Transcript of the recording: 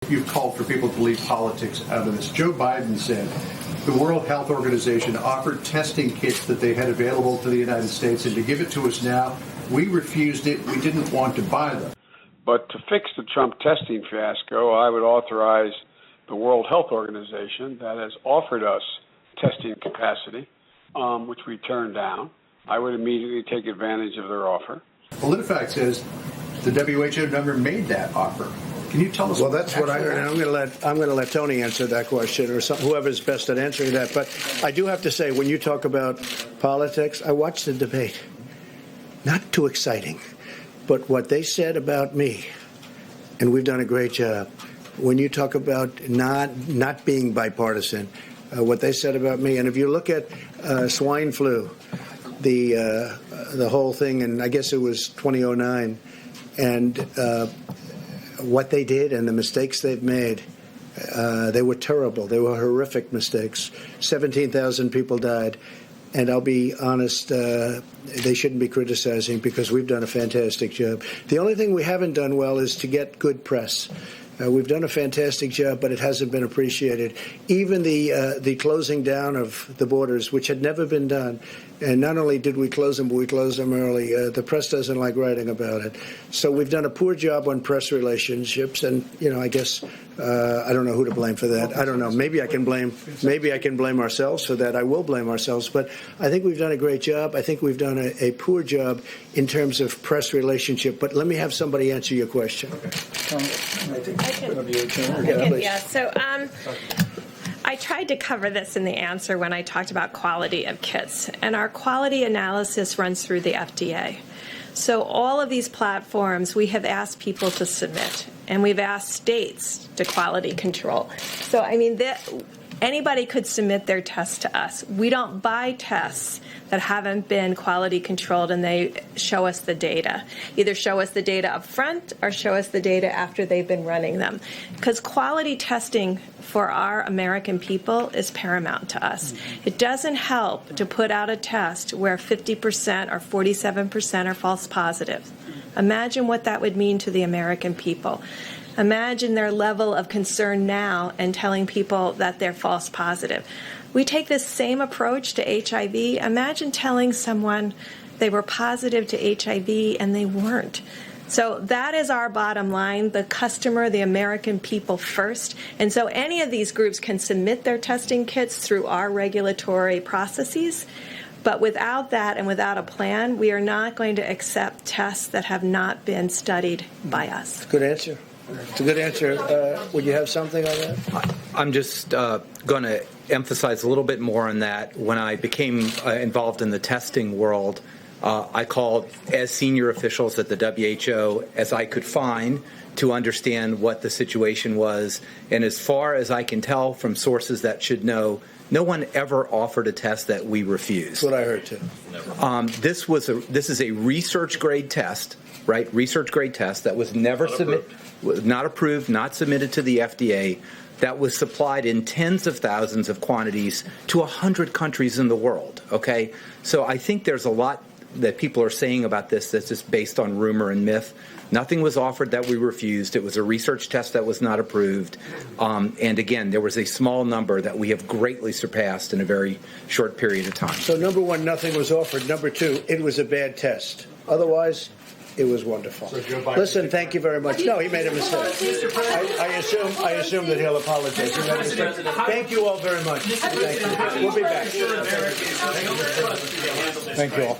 you've called for people to leave politics out of this. Joe Biden said the World Health Organization offered testing kits that they had available to the United States, and to give it to us now, we refused it. We didn't want to buy them. But to fix the Trump testing fiasco, I would authorize the World Health Organization that has offered us testing capacity, which we turned down. I would immediately take advantage of their offer. PolitiFact says the WHO never made that offer. Can you tell us? Well, that's what I heard, and I'm going to let Tony answer that question, or whoever's best at answering that. But I do have to say, when you talk about politics, I watched the debate. Not too exciting, but what they said about me, and we've done a great job. When you talk about not being bipartisan, what they said about me, and if you look at swine flu, the whole thing, and I guess it was 2009, and what they did and the mistakes they've made, they were terrible. They were horrific mistakes. 17,000 people died. And I'll be honest, they shouldn't be criticizing because we've done a fantastic job. The only thing we haven't done well is to get good press. We've done a fantastic job, but it hasn't been appreciated. Even the closing down of the borders, which had never been done, and not only did we close them, but we closed them early. The press doesn't like writing about it. So we've done a poor job on press relationships, and I guess I don't know who to blame for that. I don't know. Maybe I can blame ourselves for that. I will blame ourselves, but I think we've done a great job. I think we've done a poor job in terms of press relationship. But let me have somebody answer your question. So I tried to cover this in the answer when I talked about quality of kits, and our quality analysis runs through the FDA. So all of these platforms, we have asked people to submit, and we've asked states to quality control. So, anybody could submit their tests to us. We don't buy tests that haven't been quality controlled, and they show us the data. Either show us the data up front or show us the data after they've been running them. Because quality testing for our American people is paramount to us. It doesn't help to put out a test where 50% or 47% are false positives. Imagine what that would mean to the American people. Imagine their level of concern now and telling people that they're false positive. We take this same approach to HIV. Imagine telling someone they were positive to HIV and they weren't. So that is our bottom line, the customer, the American people first. And so any of these groups can submit their testing kits through our regulatory processes. But without that and without a plan, we are not going to accept tests that have not been studied by us. Good answer. It's a good answer. Would you have something on that? I'm just going to emphasize a little bit more on that. When I became involved in the testing world, I called as senior officials at the WHO as I could find to understand what the situation was. And as far as I can tell from sources that should know, no one ever offered a test that we refused. That's what I heard, too. This is a research-grade test, right? Research-grade test that was never submitted. Not approved, not submitted to the FDA, that was supplied in tens of thousands of quantities to 100 countries in the world, okay? So I think there's a lot that people are saying about this that's just based on rumor and myth. Nothing was offered that we refused. It was a research test that was not approved. And again, there was a small number that we have greatly surpassed in a very short period of time. So number one, nothing was offered. Number two, it was a bad test. Otherwise, it was wonderful. Listen, thank you very much. No, he made a mistake. I assume that he'll apologize. He made a mistake. Thank you all very much. Thank you. We'll be back. Thank you all.